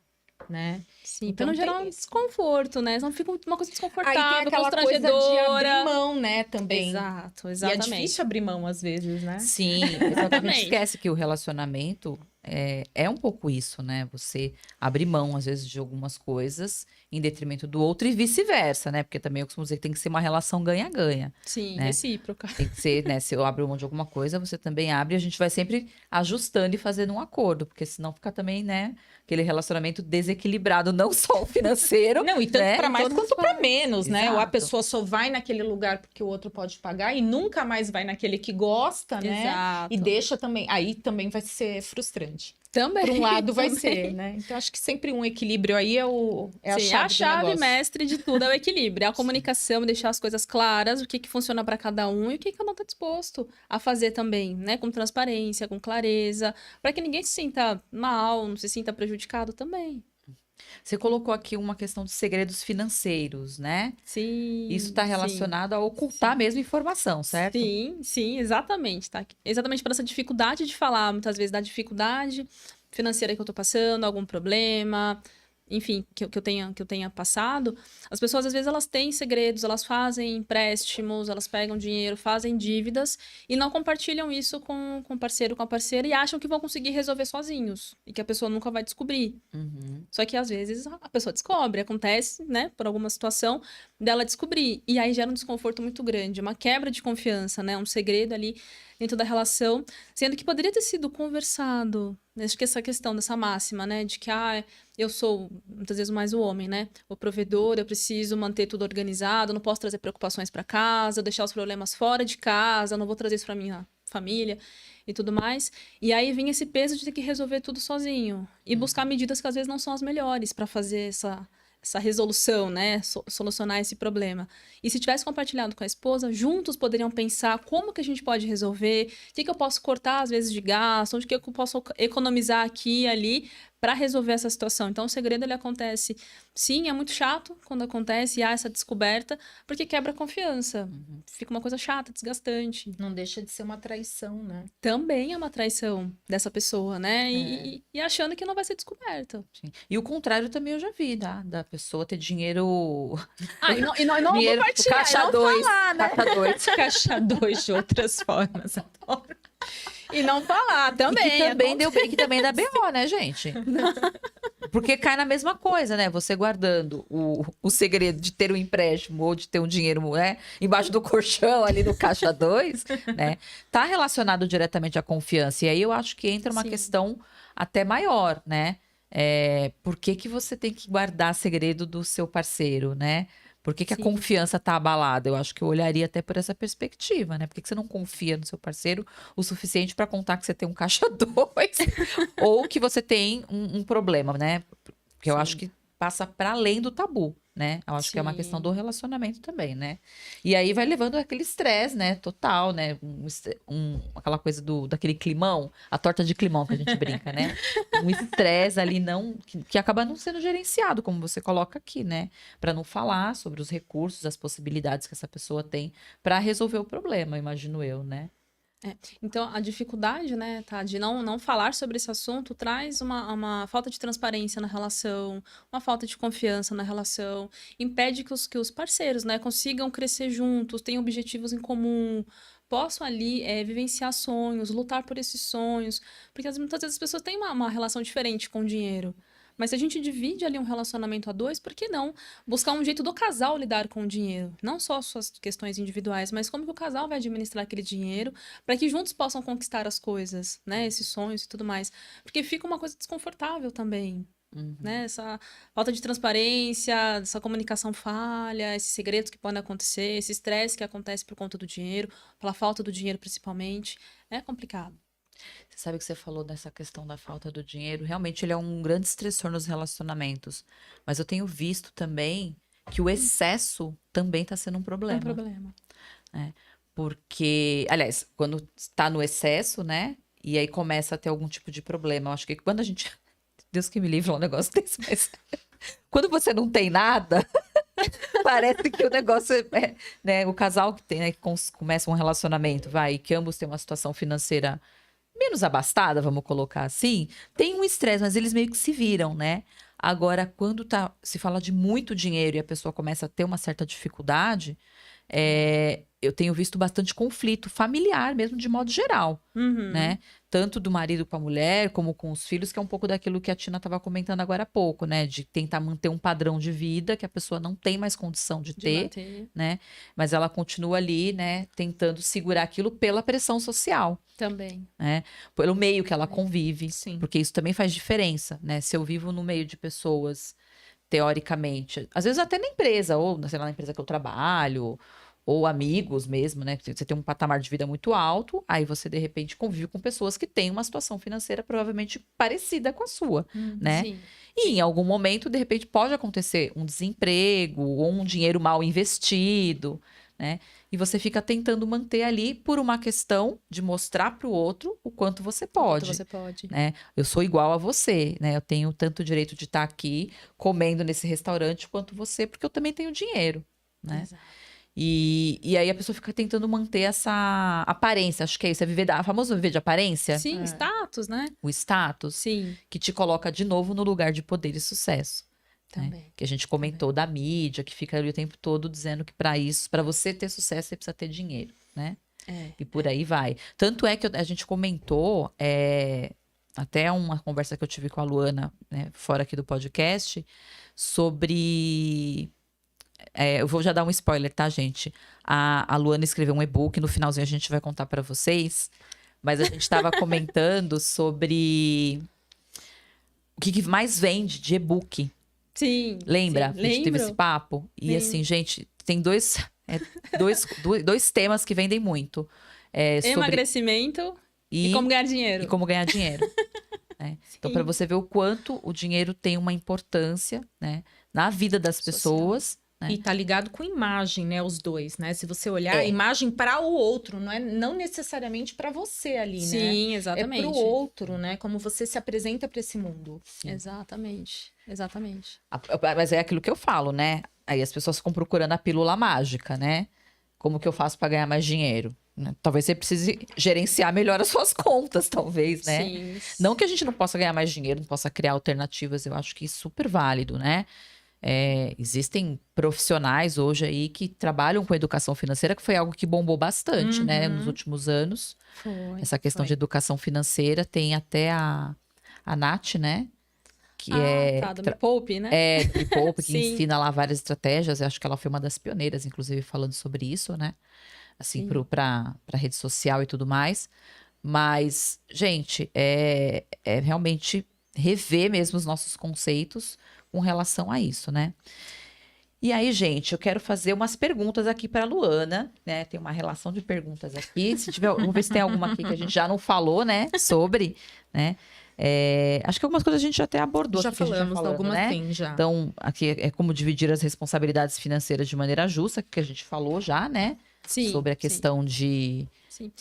Speaker 3: né?
Speaker 2: Sim,
Speaker 3: então
Speaker 2: pra não gerar um desconforto, né? Senão fica uma coisa desconfortável,
Speaker 3: aí tem aquela coisa de abrir mão, né, também.
Speaker 2: Exato,
Speaker 3: E é
Speaker 2: exatamente.
Speaker 3: difícil abrir mão às vezes, né?
Speaker 1: Sim, exatamente. A gente esquece que o relacionamento é um pouco isso, né? Você abrir mão, às vezes, de algumas coisas em detrimento do outro e vice-versa, né? Porque também eu costumo dizer que tem que ser uma relação ganha-ganha.
Speaker 2: Sim,
Speaker 1: né?
Speaker 2: recíproca.
Speaker 1: Tem que ser, né? Se eu abro mão de alguma coisa, você também abre e a gente vai sempre ajustando e fazendo um acordo, porque senão fica também, né? Aquele relacionamento desequilibrado, não só o financeiro.
Speaker 3: Não, e tanto
Speaker 1: né?
Speaker 3: para mais quanto para menos, né? Ou a
Speaker 1: Exato.
Speaker 3: pessoa só vai naquele lugar porque o outro pode pagar e nunca mais vai naquele que gosta, né?
Speaker 2: Exato.
Speaker 3: E deixa também. Aí também vai ser frustrante.
Speaker 2: Também.
Speaker 3: Por um lado vai
Speaker 2: também.
Speaker 3: ser, né? Então acho que sempre um equilíbrio aí é a
Speaker 2: Sim,
Speaker 3: chave
Speaker 2: a chave
Speaker 3: do negócio.
Speaker 2: mestre de tudo é o equilíbrio, é a comunicação, deixar as coisas claras, o que funciona para cada um e o que cada um tá disposto a fazer também, né? Com transparência, com clareza, para que ninguém se sinta mal, não se sinta prejudicado também.
Speaker 1: Você colocou aqui uma questão de segredos financeiros, né?
Speaker 2: Sim.
Speaker 1: Isso está relacionado a ocultar mesmo informação, certo?
Speaker 2: Sim, exatamente, tá? Exatamente para essa dificuldade de falar, muitas vezes, da dificuldade financeira que eu tô passando, algum problema, enfim, que eu tenha passado. As pessoas, às vezes, elas têm segredos, elas fazem empréstimos, elas pegam dinheiro, fazem dívidas e não compartilham isso com o parceiro, com a parceira e acham que vão conseguir resolver sozinhos e que a pessoa nunca vai descobrir. Só que, às vezes, a pessoa descobre, acontece, né, por alguma situação dela descobrir. E aí gera um desconforto muito grande, uma quebra de confiança, né, um segredo ali dentro da relação, sendo que poderia ter sido conversado. Acho que essa questão dessa máxima, né, de que, eu sou, muitas vezes, mais o homem, né, o provedor, eu preciso manter tudo organizado, não posso trazer preocupações para casa, deixar os problemas fora de casa, não vou trazer isso para minha família e tudo mais. E aí vinha esse peso de ter que resolver tudo sozinho e buscar medidas que às vezes não são as melhores para fazer essa resolução, né? Solucionar esse problema. E se tivesse compartilhado com a esposa, juntos poderiam pensar como que a gente pode resolver, o que eu posso cortar, às vezes, de gasto, onde que eu posso economizar aqui e ali para resolver essa situação. Então, o segredo, ele acontece... Sim, é muito chato quando acontece e há essa descoberta, porque quebra a confiança. Fica uma coisa chata, desgastante.
Speaker 3: Não deixa de ser uma traição, né?
Speaker 2: Também é uma traição dessa pessoa, né? E achando que não vai ser descoberta.
Speaker 1: Sim. E o contrário também eu já vi, tá? Da pessoa ter dinheiro...
Speaker 2: E não
Speaker 1: dinheiro pro
Speaker 2: compartilhar,
Speaker 1: caixa
Speaker 2: não
Speaker 1: 2.
Speaker 2: falar, né?
Speaker 1: Caixa 2.
Speaker 3: Caixa 2 de outras formas. Adoro.
Speaker 2: E não falar também.
Speaker 1: E que também deu bem, que também dá BO, né, gente? Porque cai na mesma coisa, né? Você guardando o segredo de ter um empréstimo ou de ter um dinheiro, né? Embaixo do colchão, ali no caixa 2, né? Tá relacionado diretamente à confiança. E aí eu acho que entra uma questão até maior, né? Por que que você tem que guardar segredo do seu parceiro, né? Por que que a
Speaker 2: Sim.
Speaker 1: confiança tá abalada? Eu acho que eu olharia até por essa perspectiva, né? Por que que você não confia no seu parceiro o suficiente para contar que você tem um caixa dois ou que você tem um problema, né? Porque eu acho
Speaker 2: Sim.
Speaker 1: que passa para além do tabu, né? Eu acho que é uma questão do relacionamento também, né? E aí vai levando aquele estresse, né? Total, né? Aquela coisa daquele climão, a torta de climão que a gente brinca, né? Um estresse ali que acaba não sendo gerenciado, como você coloca aqui, né? Para não falar sobre os recursos, as possibilidades que essa pessoa tem para resolver o problema, imagino eu, né?
Speaker 2: Então, a dificuldade, né, tá, de não falar sobre esse assunto traz uma falta de transparência na relação, uma falta de confiança na relação, impede que os parceiros, né, consigam crescer juntos, tenham objetivos em comum, possam ali vivenciar sonhos, lutar por esses sonhos, porque muitas vezes as pessoas têm uma relação diferente com o dinheiro. Mas se a gente divide ali um relacionamento a dois, por que não buscar um jeito do casal lidar com o dinheiro? Não só suas questões individuais, mas como que o casal vai administrar aquele dinheiro para que juntos possam conquistar as coisas, né? Esses sonhos e tudo mais. Porque fica uma coisa desconfortável também, né? Essa falta de transparência, essa comunicação falha, esses segredos que podem acontecer, esse estresse que acontece por conta do dinheiro, pela falta do dinheiro principalmente. É complicado.
Speaker 1: Você sabe que você falou dessa questão da falta do dinheiro. Realmente, ele é um grande estressor nos relacionamentos. Mas eu tenho visto também que o excesso também está sendo um
Speaker 2: É um
Speaker 1: problema.
Speaker 2: problema.
Speaker 1: Porque, aliás, quando está no excesso, né? E aí começa a ter algum tipo de problema. Eu acho que quando a gente. Deus que me livre um negócio desse, mas. Quando você não tem nada, parece que o negócio é, né? O casal que tem, né, que começa um relacionamento, vai, e que ambos têm uma situação financeira menos abastada, vamos colocar assim, tem um estresse, mas eles meio que se viram, né? Agora, quando se fala de muito dinheiro e a pessoa começa a ter uma certa dificuldade, eu tenho visto bastante conflito familiar, mesmo de modo geral,
Speaker 2: Uhum.
Speaker 1: né? Tanto do marido com a mulher, como com os filhos, que é um pouco daquilo que a Tina estava comentando agora há pouco, né? De tentar manter um padrão de vida que a pessoa não tem mais condição de ter,
Speaker 2: manter
Speaker 1: né? Mas ela continua ali, né? Tentando segurar aquilo pela pressão social,
Speaker 2: também.
Speaker 1: né? Pelo meio que ela convive,
Speaker 3: Sim.
Speaker 1: porque isso também faz diferença, né? Se eu vivo no meio de pessoas, teoricamente, às vezes até na empresa, ou sei lá, na empresa que eu trabalho, ou amigos mesmo, né? Você tem um patamar de vida muito alto, aí você de repente convive com pessoas que têm uma situação financeira provavelmente parecida com a sua, né?
Speaker 2: Sim.
Speaker 1: E em algum momento, de repente, pode acontecer um desemprego ou um dinheiro mal investido, né? E você fica tentando manter ali por uma questão de mostrar para o outro o quanto você pode.
Speaker 2: Você pode.
Speaker 1: Né? Eu sou igual a você, né? Eu tenho tanto direito de estar aqui comendo nesse restaurante quanto você, porque eu também tenho dinheiro, né?
Speaker 2: Exato.
Speaker 1: E aí a pessoa fica tentando manter essa aparência. Acho que é isso, é viver famoso viver de aparência.
Speaker 2: Sim, status, né?
Speaker 1: O status
Speaker 2: Sim,
Speaker 1: que te coloca de novo no lugar de poder e sucesso. Né?
Speaker 2: também.
Speaker 1: Que a gente comentou da mídia, que fica ali o tempo todo dizendo que para isso, para você ter sucesso, você precisa ter dinheiro, né? E por aí vai. Tanto é que a gente comentou, até uma conversa que eu tive com a Luana, né, fora aqui do podcast, sobre. Eu vou já dar um spoiler, tá, gente? A Luana escreveu um e-book, no finalzinho a gente vai contar para vocês. Mas a gente estava comentando sobre o que mais vende de e-book.
Speaker 2: Sim.
Speaker 1: Lembra?
Speaker 2: Sim.
Speaker 1: A gente teve
Speaker 2: Lembro.
Speaker 1: esse papo. E
Speaker 2: Lembro.
Speaker 1: assim, gente, tem dois temas que vendem muito. Sobre
Speaker 2: Emagrecimento e como ganhar dinheiro.
Speaker 1: e como ganhar dinheiro. Né? Então, para você ver o quanto o dinheiro tem uma importância, né, na vida das
Speaker 2: Social.
Speaker 1: pessoas. Né?
Speaker 3: E tá ligado com imagem, né? Os dois, né? Se você olhar,
Speaker 1: É.
Speaker 3: a imagem para o outro, não necessariamente para você ali, né?
Speaker 2: Sim,
Speaker 3: É
Speaker 2: exatamente.
Speaker 3: pro outro, né? Como você se apresenta para esse mundo.
Speaker 2: Exatamente. Exatamente.
Speaker 1: Mas é aquilo que eu falo, né? Aí as pessoas ficam procurando a pílula mágica, né? Como que eu faço para ganhar mais dinheiro? Né? Talvez você precise gerenciar melhor as suas contas, talvez, né?
Speaker 2: Sim.
Speaker 1: Não que a gente não possa ganhar mais dinheiro, não possa criar alternativas, eu acho que é super válido, né? Existem profissionais hoje aí que trabalham com educação financeira, que foi algo que bombou bastante, né, nos últimos anos.
Speaker 2: Foi.
Speaker 1: Essa questão de educação financeira, tem até a Nath, né? Que
Speaker 2: Tá, do Me Poupe, né?
Speaker 1: de poupa, que
Speaker 2: Sim.
Speaker 1: ensina lá várias estratégias. Eu acho que ela foi uma das pioneiras, inclusive, falando sobre isso, né? Assim,
Speaker 2: Sim.
Speaker 1: pra rede social e tudo mais. Mas, gente, realmente rever mesmo os nossos conceitos com relação a isso, né? E aí, gente, eu quero fazer umas perguntas aqui para a Luana, né? Tem uma relação de perguntas aqui. Se tiver, vamos ver se tem alguma aqui que a gente já não falou, né? Sobre, né? Acho que algumas coisas a gente já até abordou.
Speaker 3: Já
Speaker 1: aqui, que a gente
Speaker 3: falamos,
Speaker 1: falando,
Speaker 3: algumas
Speaker 1: né?
Speaker 3: sim, já.
Speaker 1: Então, aqui é como dividir as responsabilidades financeiras de maneira justa, que a gente falou já, né?
Speaker 2: Sim,
Speaker 1: Sobre a
Speaker 2: sim,
Speaker 1: questão de
Speaker 2: sim.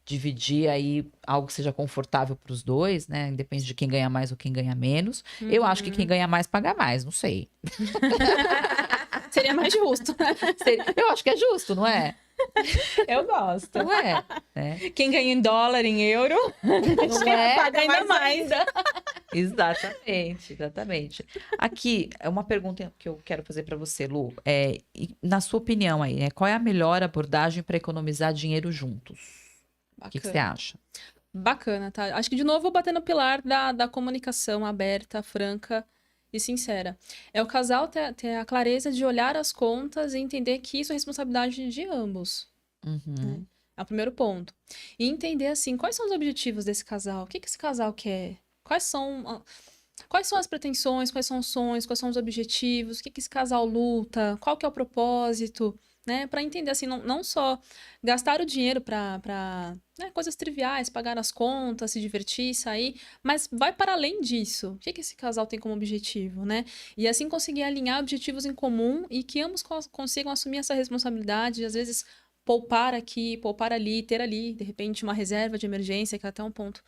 Speaker 1: dividir aí algo que seja confortável para os dois, né? Independe de quem ganha mais ou quem ganha menos. Eu acho que quem ganha mais paga mais, não sei.
Speaker 2: Seria mais justo.
Speaker 1: Eu acho que é justo, não é?
Speaker 3: Eu gosto.
Speaker 1: Não é? Né?
Speaker 3: Quem ganha em dólar, em euro,
Speaker 1: Não é?
Speaker 3: paga ainda mais.
Speaker 1: Exatamente, exatamente. Aqui é uma pergunta que eu quero fazer para você, Lu. Na sua opinião aí, né? Qual é a melhor abordagem para economizar dinheiro juntos? O que você acha?
Speaker 2: Bacana, tá? Acho que, de novo, vou bater no pilar da comunicação aberta, franca e sincera. É o casal ter a clareza de olhar as contas e entender que isso é responsabilidade de ambos.
Speaker 1: Uhum.
Speaker 2: É o primeiro ponto. E entender, assim, quais são os objetivos desse casal? O que esse casal quer? Quais são as pretensões? Quais são os sonhos? Quais são os objetivos? O que esse casal luta? Qual que é o propósito? Né? Para entender, assim, não só gastar o dinheiro para coisas triviais, pagar as contas, se divertir, sair, mas vai para além disso. O que esse casal tem como objetivo, né? E assim conseguir alinhar objetivos em comum e que ambos consigam assumir essa responsabilidade, às vezes poupar aqui, poupar ali, ter ali, de repente, uma reserva de emergência, que é até um ponto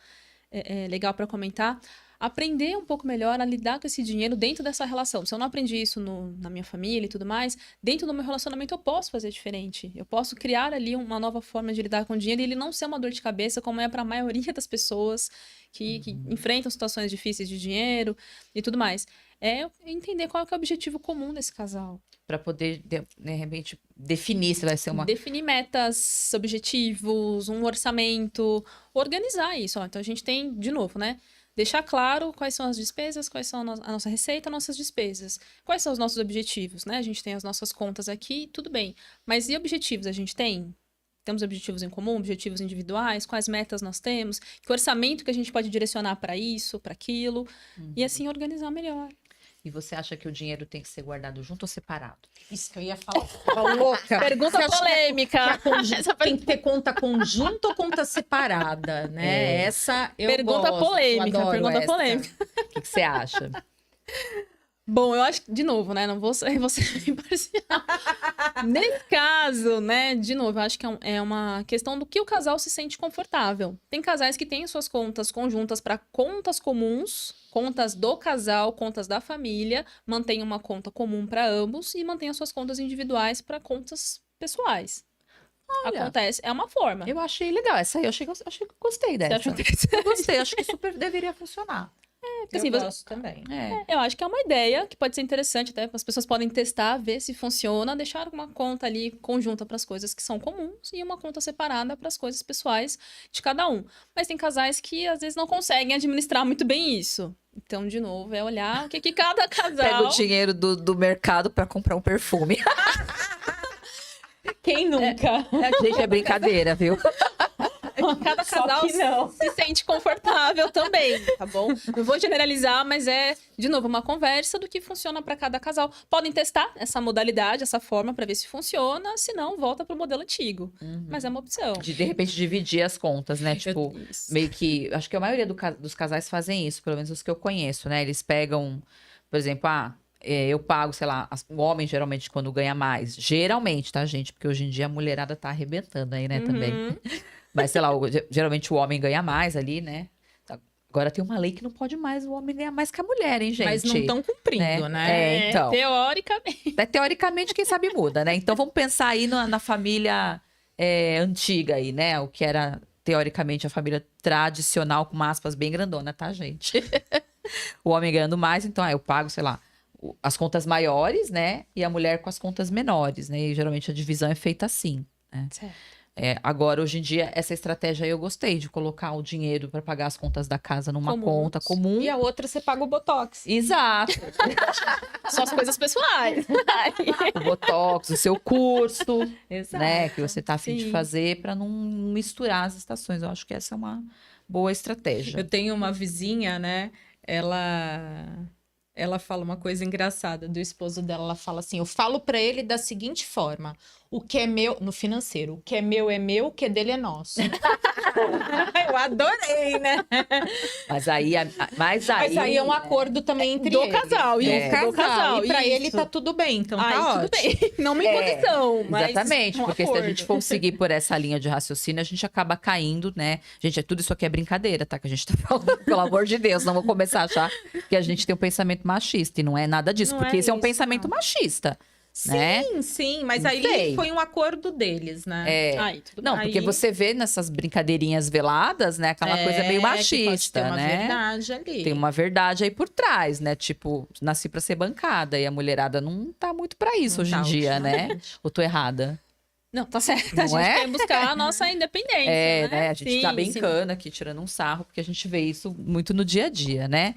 Speaker 2: legal para comentar. Aprender um pouco melhor a lidar com esse dinheiro dentro dessa relação. Se eu não aprendi isso na minha família e tudo mais, dentro do meu relacionamento eu posso fazer diferente. Eu posso criar ali uma nova forma de lidar com o dinheiro e ele não ser uma dor de cabeça, como é para a maioria das pessoas que enfrentam situações difíceis de dinheiro e tudo mais. É entender qual é o objetivo comum desse casal.
Speaker 1: Para poder, de repente, definir se vai ser uma...
Speaker 2: Definir metas, objetivos, um orçamento, organizar isso. Ó. Então, a gente tem, de novo, né? Deixar claro quais são as despesas, quais são a nossa receita, nossas despesas. Quais são os nossos objetivos, né? A gente tem as nossas contas aqui, tudo bem. Mas e objetivos a gente tem? Temos objetivos em comum, objetivos individuais? Quais metas nós temos? Que orçamento que a gente pode direcionar para isso, para aquilo? E assim organizar melhor.
Speaker 1: E você acha que o dinheiro tem que ser guardado junto ou separado?
Speaker 3: Isso que eu ia falar. Tava louca.
Speaker 2: Pergunta polêmica.
Speaker 3: Tem que ter conta conjunta ou conta separada, né? Essa eu
Speaker 2: Pergunta
Speaker 3: gosto,
Speaker 2: polêmica,
Speaker 3: adoro
Speaker 2: pergunta
Speaker 3: essa.
Speaker 2: polêmica.
Speaker 1: O que você acha?
Speaker 2: Bom, eu acho que, de novo, né? Não vou ser imparcial. Nesse caso, né? De novo, eu acho que é uma questão do que o casal se sente confortável. Tem casais que têm suas contas conjuntas para contas comuns, contas do casal, contas da família, mantém uma conta comum para ambos e mantém as suas contas individuais para contas pessoais.
Speaker 1: Olha,
Speaker 2: acontece, é uma forma.
Speaker 1: Eu achei legal. Essa aí eu achei que eu gostei dessa.
Speaker 2: Você acha interessante?
Speaker 1: Eu gostei, acho que super deveria funcionar.
Speaker 2: Porque, assim,
Speaker 3: eu gosto também.
Speaker 2: Eu acho que é uma ideia que pode ser interessante, até as pessoas podem testar, ver se funciona, deixar uma conta ali conjunta para as coisas que são comuns e uma conta separada para as coisas pessoais de cada um. Mas tem casais que às vezes não conseguem administrar muito bem isso. Então, de novo, é olhar o que cada casal...
Speaker 1: Pega o dinheiro do mercado para comprar um perfume.
Speaker 3: Quem nunca?
Speaker 1: Gente, é brincadeira, viu?
Speaker 2: Cada casal se sente confortável também, tá bom? Não vou generalizar, mas é, de novo, uma conversa do que funciona para cada casal. Podem testar essa modalidade, essa forma, para ver se funciona. Se não, volta pro modelo antigo. Mas é uma opção.
Speaker 1: De repente, dividir as contas, né? Tipo, meio que... Acho que a maioria dos casais fazem isso, pelo menos os que eu conheço, né? Eles pegam, por exemplo, eu pago, sei lá, o homem geralmente quando ganha mais. Geralmente, tá, gente? Porque hoje em dia a mulherada tá arrebentando aí, né, também. Mas, sei lá, geralmente o homem ganha mais ali, né? Agora tem uma lei que não pode mais o homem ganhar mais que a mulher, hein, gente?
Speaker 3: Mas não estão cumprindo, né?
Speaker 1: Então.
Speaker 2: Teoricamente.
Speaker 1: Teoricamente, quem sabe muda, né? Então vamos pensar aí na família antiga aí, né? O que era, teoricamente, a família tradicional, com aspas bem grandona, tá, gente? O homem ganhando mais, então, eu pago, sei lá, as contas maiores, né? E a mulher com as contas menores, né? E geralmente a divisão é feita assim, né?
Speaker 2: Certo.
Speaker 1: Agora, hoje em dia, essa estratégia aí eu gostei de colocar o dinheiro para pagar as contas da casa numa conta comum.
Speaker 3: E a outra você paga o Botox.
Speaker 1: Exato.
Speaker 2: Só as coisas pessoais.
Speaker 1: O Botox, o seu curso,
Speaker 3: Exato.
Speaker 1: né? Que você tá a fim de
Speaker 2: Sim.
Speaker 1: fazer para não misturar as estações. Eu acho que essa é uma boa estratégia.
Speaker 3: Eu tenho uma vizinha, né? ela fala uma coisa engraçada do esposo dela. Ela fala assim: eu falo pra ele da seguinte forma: o que é meu, no financeiro, o que é meu, o que é dele é nosso. Eu adorei, né?
Speaker 1: Mas aí,
Speaker 3: Mas aí é um acordo também entre
Speaker 2: do
Speaker 3: eles.
Speaker 2: casal, isso,
Speaker 3: Do
Speaker 2: do casal,
Speaker 3: E pra ele
Speaker 2: isso.
Speaker 3: tá tudo bem, então
Speaker 2: Aí,
Speaker 3: tá
Speaker 2: tudo
Speaker 3: ótimo.
Speaker 2: bem. Não me condição, mas
Speaker 1: Exatamente,
Speaker 2: um
Speaker 1: porque se a
Speaker 2: acordo.
Speaker 1: gente for seguir por essa linha de raciocínio, a gente acaba caindo, né? Gente, tudo isso aqui é brincadeira, tá? Que a gente tá falando, pelo amor de Deus, não vou começar a achar que a gente tem um pensamento machista, e não é nada disso,
Speaker 3: Não
Speaker 1: porque
Speaker 3: é
Speaker 1: esse é um
Speaker 3: isso,
Speaker 1: pensamento
Speaker 3: não.
Speaker 1: machista, né?
Speaker 3: Sim, mas
Speaker 1: Não
Speaker 3: aí
Speaker 1: sei.
Speaker 3: foi um acordo deles, né?
Speaker 2: Aí, tudo
Speaker 1: Não,
Speaker 2: bem.
Speaker 1: porque
Speaker 3: Aí-
Speaker 1: você vê nessas brincadeirinhas veladas, né? Aquela coisa meio
Speaker 3: que pode ter
Speaker 1: machista,
Speaker 3: uma
Speaker 1: né?
Speaker 3: verdade ali.
Speaker 1: Tem uma verdade aí por trás, né? Tipo, nasci pra ser bancada e a mulherada não tá muito pra isso
Speaker 3: Não
Speaker 1: hoje
Speaker 3: tá
Speaker 1: em dia, né?
Speaker 3: ultimamente.
Speaker 1: Ou tô errada?
Speaker 2: Não, tá certo.
Speaker 1: Não
Speaker 2: A gente
Speaker 1: é?
Speaker 2: quer buscar a nossa independência,
Speaker 1: É,
Speaker 2: né?
Speaker 1: né? A gente tá
Speaker 2: Sim,
Speaker 1: brincando aqui, tirando um sarro, porque a gente vê isso muito no dia a dia, né?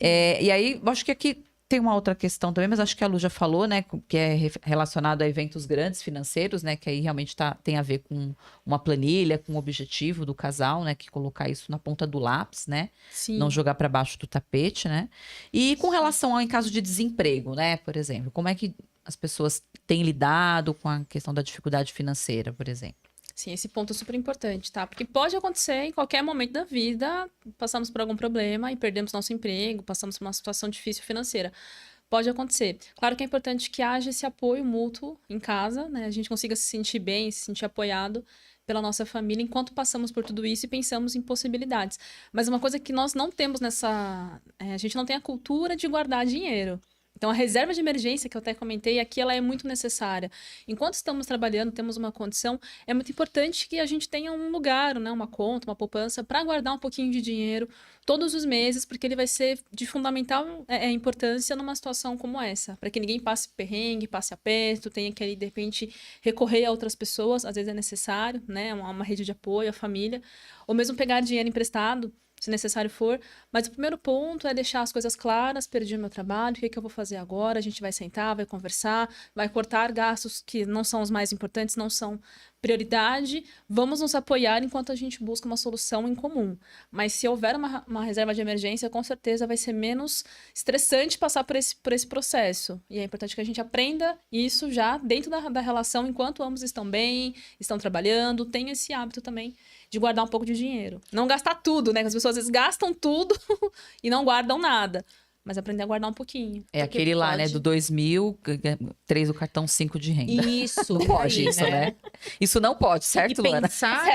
Speaker 1: E aí, eu acho que aqui tem uma outra questão também, mas acho que a Lu já falou, né? Que é relacionado a eventos grandes financeiros, né? Que aí realmente tem a ver com uma planilha, com o objetivo do casal, né? Que colocar isso na ponta do lápis, né?
Speaker 2: sim.
Speaker 1: Não jogar para baixo do tapete, né? E com relação ao em caso de desemprego, né? Por exemplo, como é que as pessoas têm lidado com a questão da dificuldade financeira, por exemplo?
Speaker 2: Sim, esse ponto é super importante, tá? Porque pode acontecer em qualquer momento da vida, passamos por algum problema e perdemos nosso emprego, passamos por uma situação difícil financeira. Pode acontecer. Claro que é importante que haja esse apoio mútuo em casa, né? A gente consiga se sentir bem, se sentir apoiado pela nossa família enquanto passamos por tudo isso e pensamos em possibilidades. Mas uma coisa que nós não temos a gente não tem a cultura de guardar dinheiro. Então, a reserva de emergência, que eu até comentei aqui, ela é muito necessária. Enquanto estamos trabalhando, temos uma condição, é muito importante que a gente tenha um lugar, né, uma conta, uma poupança, para guardar um pouquinho de dinheiro todos os meses, porque ele vai ser de fundamental importância numa situação como essa, para que ninguém passe perrengue, passe aperto, tenha que, aí, de repente, recorrer a outras pessoas, às vezes é necessário, né, uma rede de apoio, a família, ou mesmo pegar dinheiro emprestado, se necessário for. Mas o primeiro ponto é deixar as coisas claras, perdi o meu trabalho, o que é que eu vou fazer agora? A gente vai sentar, vai conversar, vai cortar gastos que não são os mais importantes, não são prioridade, vamos nos apoiar enquanto a gente busca uma solução em comum. Mas se houver uma reserva de emergência, com certeza vai ser menos estressante passar por esse processo. E é importante que a gente aprenda isso já dentro da relação, enquanto ambos estão bem, estão trabalhando, tenha esse hábito também de guardar um pouco de dinheiro. Não gastar tudo, né? As pessoas às vezes gastam tudo e não guardam nada. Mas aprender a guardar um pouquinho.
Speaker 1: É
Speaker 3: Porque
Speaker 1: aquele lá, né?
Speaker 3: pode-
Speaker 1: Do 2.000, 3 do cartão, 5 de renda.
Speaker 3: Isso,
Speaker 1: Não pode
Speaker 3: aí,
Speaker 1: isso, né? Isso não pode, certo,
Speaker 3: E
Speaker 1: Luana?
Speaker 3: pensar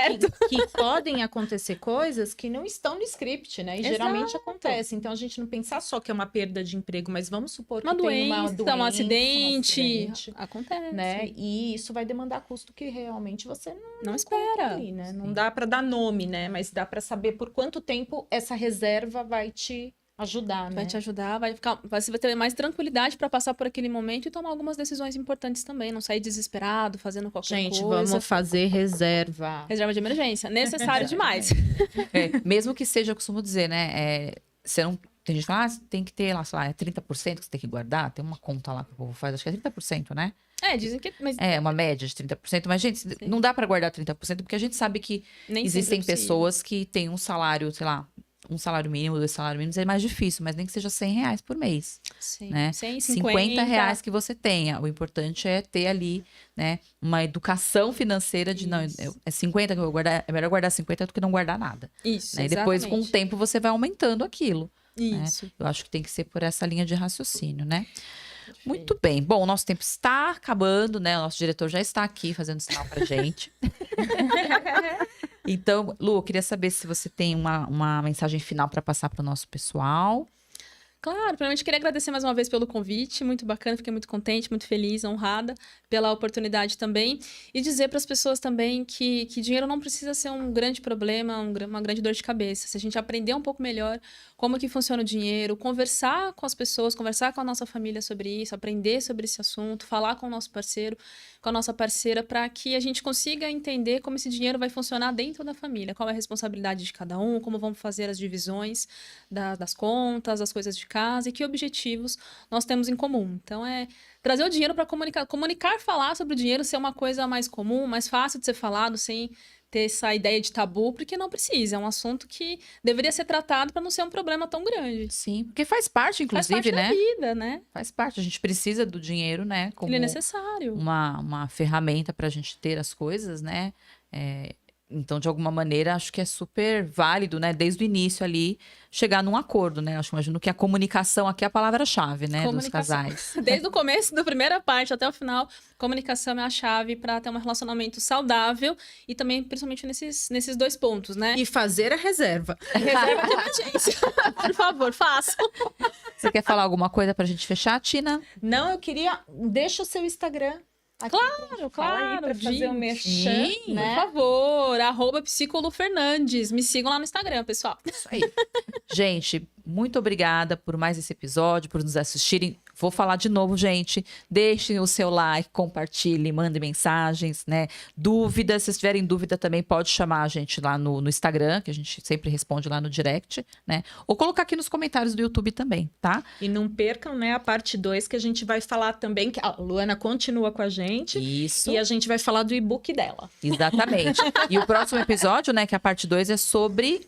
Speaker 3: que podem acontecer coisas que não estão no script, né? E geralmente acontece. Então, a gente não pensar só que é uma perda de emprego, mas vamos supor que
Speaker 2: Uma
Speaker 3: tem uma
Speaker 2: doença,
Speaker 3: doença,
Speaker 2: um acidente.
Speaker 3: acidente,
Speaker 2: Acontece.
Speaker 3: né? E isso vai demandar custo que realmente você
Speaker 2: Não
Speaker 3: colocou
Speaker 2: espera.
Speaker 3: ali, né? Não dá para dar nome, né? Mas dá para saber por quanto tempo essa reserva vai te ajudar, né?
Speaker 2: Vai te ajudar, você vai ter mais tranquilidade para passar por aquele momento e tomar algumas decisões importantes também. Não sair desesperado, fazendo qualquer
Speaker 3: Gente,
Speaker 2: coisa.
Speaker 3: vamos fazer reserva.
Speaker 2: Reserva de emergência. Necessário demais.
Speaker 1: Mesmo que seja, eu costumo dizer, né? Você não. Tem gente que fala, tem que ter lá, sei lá, é 30% que você tem que guardar. Tem uma conta lá que o povo faz, acho que é 30%, né?
Speaker 2: Dizem que. Mas
Speaker 1: É, uma média de 30%. Mas, gente, não dá pra guardar 30%, porque a gente sabe que
Speaker 2: nem
Speaker 1: existem
Speaker 2: sempre é possível.
Speaker 1: pessoas que têm um salário, sei lá, um salário mínimo, 2 salários mínimos, é mais difícil, mas nem que seja R$100 por mês.
Speaker 2: Sim.
Speaker 1: Né?
Speaker 2: 100,
Speaker 1: 50 reais que você tenha. O importante é ter ali, né, uma educação financeira de não,
Speaker 2: Isso.
Speaker 1: é 50 que eu vou guardar, é melhor guardar 50 do que não guardar nada.
Speaker 2: Isso.
Speaker 1: Né? E depois, com o
Speaker 2: exatamente.
Speaker 1: tempo, você vai aumentando aquilo.
Speaker 2: Isso.
Speaker 1: Eu acho que tem que ser por essa linha de raciocínio, né?
Speaker 2: Perfeito.
Speaker 1: Muito bem. Bom, o nosso tempo está acabando, né? O nosso diretor já está aqui fazendo sinal pra gente. Então, Lu, eu queria saber se você tem uma mensagem final para passar para o nosso pessoal.
Speaker 2: Claro, primeiramente queria agradecer mais uma vez pelo convite, muito bacana, fiquei muito contente, muito feliz, honrada pela oportunidade também, e dizer para as pessoas também que dinheiro não precisa ser um grande problema, uma grande dor de cabeça. Se a gente aprender um pouco melhor como que funciona o dinheiro, conversar com as pessoas, conversar com a nossa família sobre isso, aprender sobre esse assunto, falar com o nosso parceiro, com a nossa parceira, para que a gente consiga entender como esse dinheiro vai funcionar dentro da família, qual é a responsabilidade de cada um, como vamos fazer as divisões das contas, as coisas de casa e que objetivos nós temos em comum. Então, trazer o dinheiro para comunicar, falar sobre o dinheiro, ser uma coisa mais comum, mais fácil de ser falado, sem ter essa ideia de tabu, porque não precisa. É um assunto que deveria ser tratado para não ser um problema tão grande.
Speaker 1: Sim, porque faz parte, inclusive,
Speaker 2: Faz parte
Speaker 1: né?
Speaker 2: da vida, né?
Speaker 1: Faz parte. A gente precisa do dinheiro, né? Como
Speaker 2: Ele é necessário.
Speaker 1: uma ferramenta para a gente ter as coisas, né? Então, de alguma maneira, acho que é super válido, né? Desde o início ali, chegar num acordo, né? Imagino que a comunicação aqui é a palavra-chave, né? Dos
Speaker 2: Comunicação.
Speaker 1: casais.
Speaker 2: Desde o começo, da primeira parte até o final, comunicação é a chave para ter um relacionamento saudável e também, principalmente, nesses dois pontos, né?
Speaker 3: E fazer a reserva.
Speaker 2: Reserva de emergência. Por favor, faça.
Speaker 1: Você quer falar alguma coisa pra gente fechar, Tina?
Speaker 3: Não, eu queria... Deixa o seu Instagram. Aqui, fala aí pra fazer o merchan,
Speaker 1: Sim,
Speaker 3: né?
Speaker 2: Por favor, @psicoloFernandes. Me sigam lá no Instagram, pessoal.
Speaker 1: Isso aí. Gente, muito obrigada por mais esse episódio, por nos assistirem. Vou falar de novo, gente. Deixem o seu like, compartilhem, mandem mensagens, né? Dúvidas, se tiverem dúvida também pode chamar a gente lá no Instagram, que a gente sempre responde lá no direct, né? Ou colocar aqui nos comentários do YouTube também, tá?
Speaker 3: E não percam, né, a parte 2, que a gente vai falar também, que a Luana continua com a gente.
Speaker 1: Isso.
Speaker 3: E a gente vai falar do e-book dela.
Speaker 1: Exatamente. E o próximo episódio, né, que é a parte 2, é sobre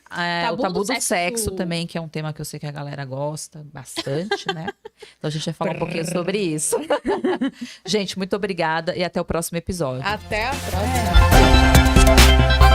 Speaker 1: o tabu do sexo também, que é um tema que eu sei que a galera gosta bastante, né? Então a gente vai falar um pouquinho sobre isso. Gente, muito obrigada e até o próximo episódio.
Speaker 3: Até a próxima.